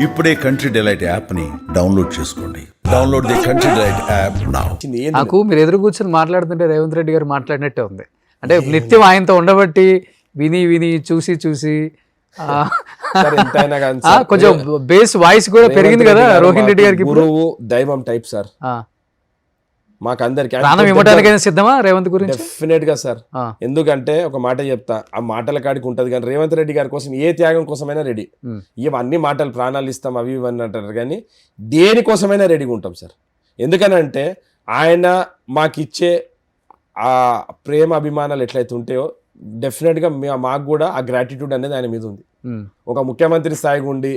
ఇప్పుడే country delight app ని download చేసుకోండి. Download the country delight app now. నాకు మీరు ఎదురు కూర్చొని మాట్లాడుతుంటే రేవంత్ రెడ్డి గారు మాట్లాడినట్టే ఉంది. అంటే నిత్యం ఆయనతో ఉండబట్టి విని విని చూసి కొంచెం బేస్ వాయిస్ కూడా పెరిగింది కదా. రోహిన్ రెడ్డి గారికి గురువు దైవం టైప్ సార్. మాకందరికి ప్రాణం ఇవ్వడానికైనా సిద్ధమా రేవంత్ గురించి? డెఫినెట్ గా సార్. ఎందుకంటే ఒక మాట చెప్తా, ఆ మాటల కాడికి ఉంటది కానీ రేవంత్ రెడ్డి గారి కోసం ఏ త్యాగం కోసమైనా రెడీ. ఇవన్నీ మాటలు ప్రాణాలు ఇస్తాం అవి ఇవన్నీ అంటారు కానీ దేనికోసమైనా రెడీగా ఉంటాం సార్. ఎందుకనంటే ఆయన మాకిచ్చే ఆ ప్రేమ అభిమానాలు ఎట్లయితే ఉంటాయో డెఫినెట్గా మాకు కూడా ఆ గ్రాటిట్యూడ్ అనేది ఆయన మీద ఉంది. ఒక ముఖ్యమంత్రి స్థాయిగా ఉండి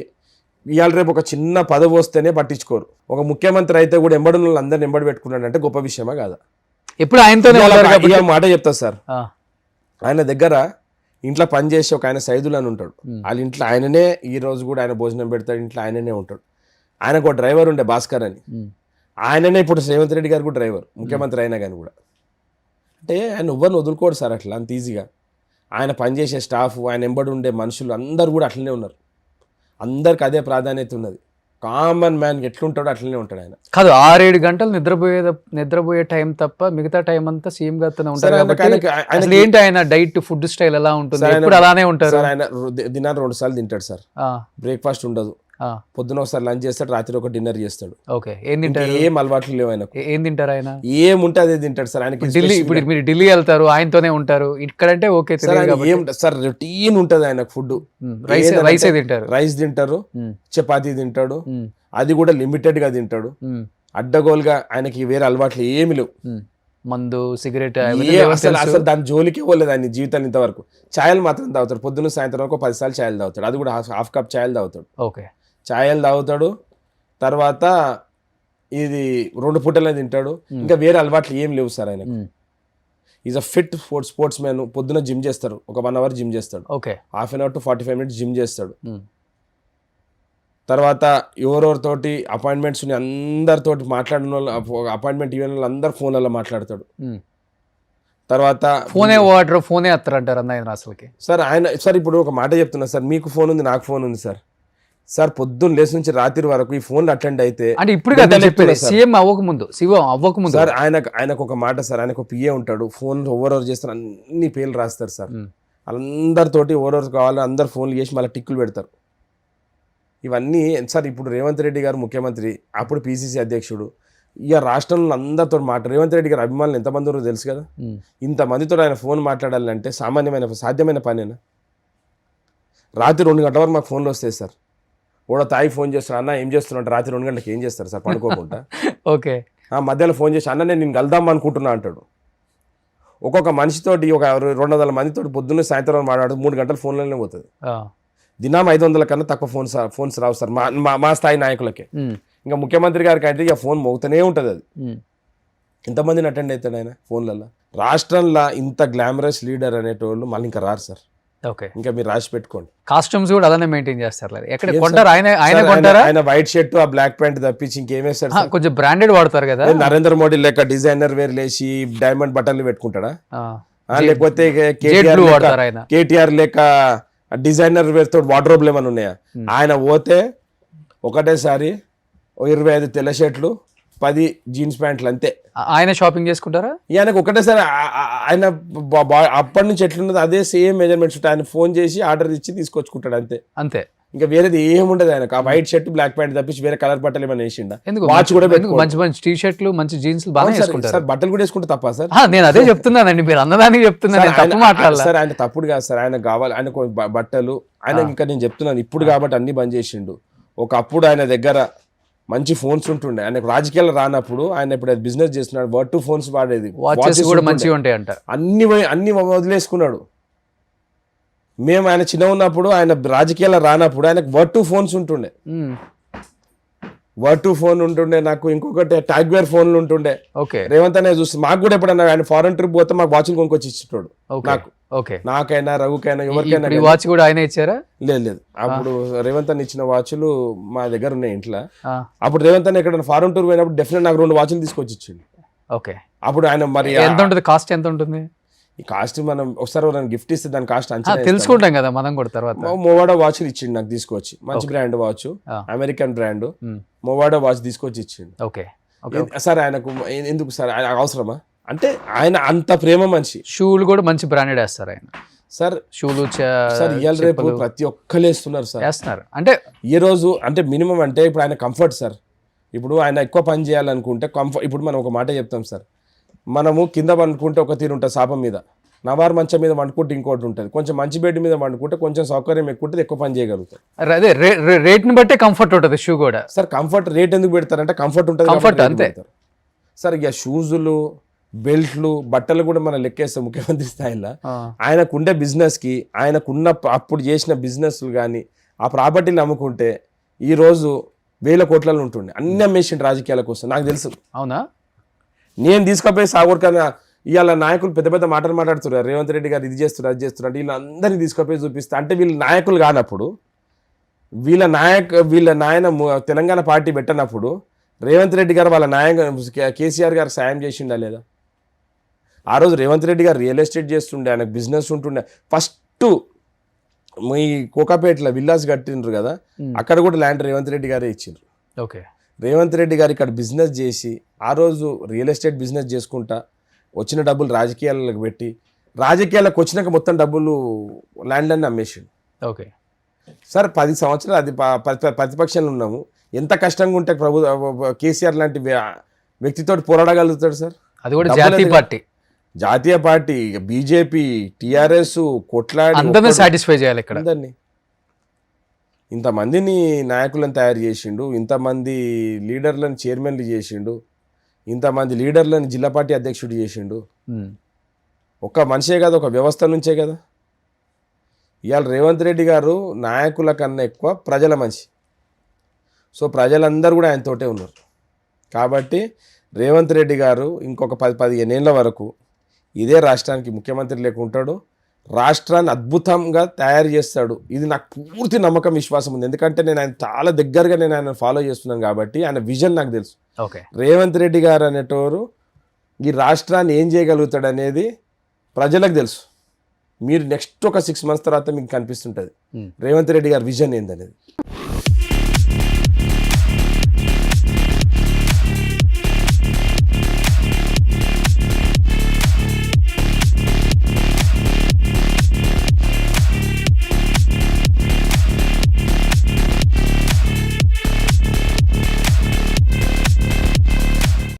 ఇవాళ రేపు ఒక చిన్న పదవి వస్తేనే పట్టించుకోరు. ఒక ముఖ్యమంత్రి అయితే కూడా ఎంబడి అందరిని ఎంబడి పెట్టుకున్నాడు అంటే గొప్ప విషయమా కాదా? ఎప్పుడు ఆయనతోనే మాట చెప్తా సార్. ఆయన దగ్గర ఇంట్లో పనిచేసి ఒక ఆయన సైదులు అని ఉంటాడు. వాళ్ళ ఇంట్లో ఆయననే ఈ రోజు కూడా ఆయన భోజనం పెడతాడు, ఇంట్లో ఆయననే ఉంటాడు. ఆయనకు ఒక డ్రైవర్ ఉండే భాస్కర్ అని, ఆయననే ఇప్పుడు రేవంత్ రెడ్డి గారు కూడా డ్రైవర్, ముఖ్యమంత్రి అయినా కానీ కూడా. అంటే ఆయన ఎవ్వరిని వదులుకోడు సార్ అట్లా అంత ఈజీగా. ఆయన పనిచేసే స్టాఫ్, ఆయన ఎంబడి ఉండే మనుషులు అందరు కూడా అట్లనే ఉన్నారు. అందరికి అదే ప్రాధాన్యత ఉన్నది. కామన్ మ్యాన్ ఎట్లుంటాడో అట్లనే ఉంటాడు ఆయన. కాదు, 6-7 గంటలు నిద్రపోయే టైం తప్ప మిగతా టైం అంతా సీఎం గారితోనే ఉంటారు. ఏంటి ఆయన డైట్ ఫుడ్ స్టైల్ ఎలా ఉంటుంది? ఎప్పుడు అలానే ఉంటారు. ఆయన దినాన్ని 2 సార్లు తింటాడు సార్. బ్రేక్ఫాస్ట్ ఉండదు, పొద్దున ఒకసారి లంచ్ చేస్తాడు, రాత్రి ఒక డిన్నర్ చేస్తాడు. ఓకే, ఏం తింటారు? ఏం అలవాట్లు లేవు ఆయనకు. ఏం తింటారు ఆయన? ఏముంటే అదే తింటాడు సార్. ఆయనకి ఢిల్లీ, ఇప్పుడు మీరు ఢిల్లీ వెళ్తారు, ఆయనతోనే ఉంటారు. ఇక్కడంటే ఓకే ఏం సార్ రొటీన్ ఉంటది ఆయనకు ఫుడ్. రైస్ తింటారు, చపాతీ తింటాడు, అది కూడా లిమిటెడ్ గా తింటాడు. అడ్డగోలుగా ఆయనకి వేరే అలవాట్లు ఏమి లేవు. మందు, సిగరెట్ అసలు దాని జోలికి పోలేదు ఆయన జీవితాన్ని ఇంతవరకు. ఛాయలు మాత్రం తాగుతాడు, పొద్దున్న సాయంత్రం వరకు 10 సార్లు ఛాయలు తాగుతాడు. అది కూడా హాఫ్ కప్ ఛాయలు తాగుతాడు. ఓకే, ఛాయలు తాగుతాడు. తర్వాత ఇది 2 పూటలే తింటాడు. ఇంకా వేరే అలవాట్లు ఏం లేవు సార్ ఆయనకు. Is a fit sportsman. పొద్దున జిమ్ చేస్తారు, ఒక 1 అవర్ జిమ్ చేస్తాడు. Okay, half an hour to 45 minutes gym చేస్తాడు. తర్వాత ఎవరెవరితోటి అపాయింట్మెంట్స్ అందరితోటి మాట్లాడిన వాళ్ళు, అపాయింట్మెంట్ ఇవ్వని వాళ్ళు అందరు ఫోన్లలో మాట్లాడతాడు. తర్వాత ఫోనే అత్తారంటారు అన్న అసలుకి సార్. ఆయన సార్ ఇప్పుడు ఒక మాట చెప్తున్నా సార్, మీకు ఫోన్ ఉంది, నాకు ఫోన్ ఉంది సార్. సార్ పొద్దున్న లేచి నుంచి రాత్రి వరకు ఈ ఫోన్లు అటెండ్ అయితే అంటే ఇప్పుడు సీఎం అవ్వకముందు సార్ ఆయనకు ఒక మాట సార్, ఆయనకు పిఏ ఉంటాడు. ఫోన్ ఎవరెవరు చేస్తారు అన్ని పేర్లు రాస్తారు సార్. అందరితోటి ఎవరెవరు కావాలో అందరు ఫోన్లు చేసి మళ్ళీ టిక్కులు పెడతారు. ఇవన్నీ సార్. ఇప్పుడు రేవంత్ రెడ్డి గారు ముఖ్యమంత్రి, అప్పుడు పిసిసి అధ్యక్షుడు. ఇక రాష్ట్రంలో అందరితో రేవంత్ రెడ్డి గారు అభిమానులు ఎంతమంది ఉన్నారో తెలుసు కదా. ఇంతమందితో ఆయన ఫోన్ మాట్లాడాలంటే సాధ్యమైన పనేనా? రాత్రి 2 గంటల వరకు మాకు ఫోన్లు వస్తాయి సార్. కూడా తాయి ఫోన్ చేస్తారు, అన్న ఏం చేస్తున్నా రాత్రి 2 గంటలకు ఏం చేస్తారు సార్ పడుకోకుండా. ఓకే, మధ్యాహ్నం ఫోన్ చేసి అన్న నేను కలుద్దాం అనుకుంటున్నా అంటాడు. ఒక్కొక్క మనిషితోటి ఒక 200 మందితో పొద్దున్నే సాయంత్రం మాట్లాడు 3 గంటల ఫోన్లోనే పోతుంది. దినం 500 కన్నా తక్కువ ఫోన్స్ రావు సార్ మా స్థాయి నాయకులకే. ఇంకా ముఖ్యమంత్రి గారికి అయితే ఇక ఫోన్ మోగుతూనే ఉంటుంది. అది ఎంతమందిని అటెండ్ అవుతాడు ఆయన ఫోన్లలో. రాష్ట్రంలో ఇంత గ్లామరస్ లీడర్ అనేటోళ్ళు మళ్ళీ ఇంకా రారు సార్. ఓకే, ఇంకా మీరు రాసి పెట్టుకోండి. కాస్ట్యూమ్స్ కూడా అలానే మెయింటైన్ చేస్తారు. ఎక్కడ కొంటారు ఆయన కొంటారా? ఆయన వైట్ షర్ట్, ఆ బ్లాక్ ప్యాంట్ తప్పించి ఇంకేమేస్తారు? కొంచెం బ్రాండెడ్ వాడతారు కదా. నరేంద్ర మోడీ లెక్క డిజైనర్ వేర్ లేచి డైమండ్ బటన్లు పెట్టుకుంటాడా? లేకపోతే కేటీఆర్ లెక్క డిజైనర్ వేర్ తోటి వార్డ్రోబ్ ఏమైనా ఉన్నాయా? ఆయన పోతే ఒకటేసారి 25 తెల్ల షర్ట్లు, 10 జీన్స్ ప్యాంట్లు అంతే. ఆయన షాపింగ్ చేసుకుంటారా? ఆయనకు ఒకటేసారి ఆయన అప్పటి నుంచి ఎట్లున్నది అదే సేమ్ మెజర్మెంట్స్ ఉంటాయి. ఆయన ఫోన్ చేసి ఆర్డర్ ఇచ్చి తీసుకొచ్చుకుంటాడు అంతే. ఇంకా వేరేది ఏముండదు ఆయనకు. ఆ వైట్ షర్ట్, బ్లాక్ ప్యాంట్ తప్పించి వేరే కలర్ బట్టలు ఏమైనా వేసిండా? వాచ్ కూడా మంచి టీ షర్ట్లు, మంచి జీన్స్ బాగా సార్. బట్టలు కూడా వేసుకుంటే తప్ప సార్? నేను అదే చెప్తున్నానండి, మీరు అన్నదానికి చెప్తున్నాను సార్. ఆయన తప్పుడు కాదు సార్, ఆయన కావాలి ఆయనకు బట్టలు. ఆయన ఇంకా నేను చెప్తున్నాను ఇప్పుడు కాబట్టి అన్ని బంద్ చేసిండు. ఒకప్పుడు ఆయన దగ్గర మంచి ఫోన్స్ ఉంటుండే. ఆయన రాజకీయాలు రానప్పుడు ఆయన ఇప్పుడు బిజినెస్ చేస్తున్నాడు, వర్డ్ 2 ఫోన్స్ వాడేది, వాచెస్ కూడా మంచిగా ఉంటాయి అంట. అన్ని వదిలేసుకున్నాడు. మేము ఆయన చిన్న ఉన్నప్పుడు, ఆయన రాజకీయాల్లో రానప్పుడు ఆయనకు వర్డ్ 2 ఫోన్స్ ఉంటుండే. వర్డ్ 2 ఫోన్ ఉంటుండే, నాకు ఇంకొకటి టాగ్వేర్ ఫోన్లు ఉంటుండే. ఓకే, రేవంత్ అనే చూస్తే మాకు కూడా ఎప్పుడన్నా ఆయన ఫారెన్ ట్రిప్ పోతే మాకు వాచ్లు కొనుక్కొచ్చి ఇచ్చేటోడు. నాకైనా రఘుకైనా ఎవరికైనా. వాచ్ కూడా ఆయన ఇచ్చారా? లేదు. అప్పుడు రేవంత్ అన్న ఇచ్చిన వాచ్లు మా దగ్గర ఉన్నాయి ఇంట్లో. అప్పుడు రేవంత్ అన్న ఎక్కడ ఫారెన్ టూర్ పోయినప్పుడు డెఫినెట్ నాకు 2 వాచ్లు తీసుకొచ్చి ఇచ్చిండు. ఓకే, అప్పుడు ఆయన మరి ఎంత ఉంటుంది కాస్ట్? ఎంత ఉంటుంది? ఈ కాస్ట్ మనం ఒకసారి ఎవరైనా గిఫ్ట్ ఇస్తే దాని కాస్ట్ అంచనా తెలుసుకుంటాం కదా మనం కూడా తర్వాత. మోవాడో వాచ్ ఇచ్చిండు నాకు తీసుకొచ్చి, మంచి brand watch, American brand Movado watch తీసుకొచ్చి ఇచ్చిండు. ఓకే సార్ ఆయనకు ఎందుకు సార్ ఆయన అవసరమా అంటే ఆయన అంత ప్రేమ మనిషి. షూలు కూడా మంచి బ్రాండెడ్ వేస్తారు ఆయన సార్. షూలు సార్ ఇవాళ రేపు ప్రతి ఒక్కరు వేస్తున్నారు సార్, వేస్తున్నారు. అంటే ఈ రోజు అంటే మినిమం అంటే ఇప్పుడు ఆయన కంఫర్ట్ సార్. ఇప్పుడు ఆయన ఎక్కువ పని చేయాలనుకుంటే కంఫర్ట్. ఇప్పుడు మనం ఒక మాట చెప్తాం సార్, మనము కింద వండుకుంటే ఒక తీరు ఉంటుంది శాపం మీద, నవారు మంచం మీద వండుకుంటే ఇంకోటి ఉంటుంది, కొంచెం మంచి బెడ్ మీద వండుకుంటే కొంచెం సౌకర్యం ఎక్కువ ఉంటుంది, ఎక్కువ పని చేయగలుగుతారు. అదే రేట్ని బట్టే కంఫర్ట్ ఉంటుంది షూ కూడా. సార్ కంఫర్ట్ రేట్ ఎందుకు పెడతారంటే కంఫర్ట్ ఉంటుంది, కంఫర్ట్ అంతే సార్. ఇక షూజులు, బెల్ట్లు, బట్టలు కూడా మనం లెక్కేస్తాం ముఖ్యమంత్రి స్థాయిలో. ఆయనకుండే బిజినెస్కి, ఆయనకున్న అప్పుడు చేసిన బిజినెస్లు కానీ ఆ ప్రాపర్టీని అమ్ముకుంటే ఈరోజు 1000 కోట్లలో ఉంటుండే. అన్ని అమ్మేసిండు రాజకీయాల కోసం, నాకు తెలుసు. అవునా? నేను తీసుకుపోయి సాగోర్కన్నా ఇవాళ నాయకులు పెద్ద పెద్ద మాటలు మాట్లాడుతున్నారు, రేవంత్ రెడ్డి గారు ఇది చేస్తున్నారు అది చేస్తున్నారు అంటే వీళ్ళందరినీ తీసుకుపోయి చూపిస్తా అంటే వీళ్ళు నాయకులు కానప్పుడు, వీళ్ళ నాయన తెలంగాణ పార్టీ పెట్టనప్పుడు రేవంత్ రెడ్డి గారు వాళ్ళ కేసీఆర్ గారు సాయం చేసిండా లేదా? ఆ రోజు రేవంత్ రెడ్డి గారు రియల్ ఎస్టేట్ చేస్తుండే, ఆయనకు బిజినెస్ ఉంటుండే. ఫస్ట్ మీ కోకాపేటలో విల్లాస్ కట్టిండ్రు కదా, అక్కడ కూడా ల్యాండ్ రేవంత్ రెడ్డి గారే ఇచ్చిండ్రు. ఓకే. రేవంత్ రెడ్డి గారు ఇక్కడ బిజినెస్ చేసి ఆ రోజు రియల్ ఎస్టేట్ బిజినెస్ చేసుకుంటా వచ్చిన డబ్బులు రాజకీయాలకు పెట్టి, రాజకీయాలకు వచ్చినాక మొత్తం డబ్బులు ల్యాండ్ అన్ని అమ్మేసిండు. ఓకే సార్ 10 సంవత్సరాలు అది ప్రతిపక్షంలో ఉన్నాము. ఎంత కష్టంగా ఉంటే కేసీఆర్ లాంటి వ్యక్తితో పోరాడగలుగుతాడు సార్. అది కూడా జాతీయ పార్టీ బీజేపీ టీఆర్ఎస్ కొట్లాడి అందరినీ సాటిస్ఫై చేయాలి ఇక్కడ. అందరినీ ఇంతమందిని నాయకులను తయారు చేసిండు, ఇంతమంది లీడర్లను చైర్మన్లు చేసిండు, ఇంతమంది లీడర్లను జిల్లా పార్టీ అధ్యక్షుడు చేసిండు. ఒక్క మనిషే కదా, ఒక వ్యవస్థ నుంచే కదా. ఇవాళ రేవంత్ రెడ్డి గారు నాయకుల కన్నా ఎక్కువ ప్రజల మనిషి. సో ప్రజలందరూ కూడా ఆయనతోటే ఉన్నారు. కాబట్టి రేవంత్ రెడ్డి గారు ఇంకొక 10-15 ఏళ్ళ వరకు ఇదే రాష్ట్రానికి ముఖ్యమంత్రి లేకుంటాడు, రాష్ట్రాన్ని అద్భుతంగా తయారు చేస్తాడు. ఇది నాకు పూర్తి నమ్మకం, విశ్వాసం ఉంది. ఎందుకంటే నేను ఆయన చాలా దగ్గరగా ఆయన ఫాలో చేస్తున్నాను కాబట్టి ఆయన విజన్ నాకు తెలుసు. రేవంత్ రెడ్డి గారు అనేటోరు ఈ రాష్ట్రాన్ని ఏం చేయగలుగుతాడు అనేది ప్రజలకు తెలుసు. మీరు నెక్స్ట్ ఒక 6 months తర్వాత మీకు కనిపిస్తుంటుంది రేవంత్ రెడ్డి గారి విజన్ ఏందనేది.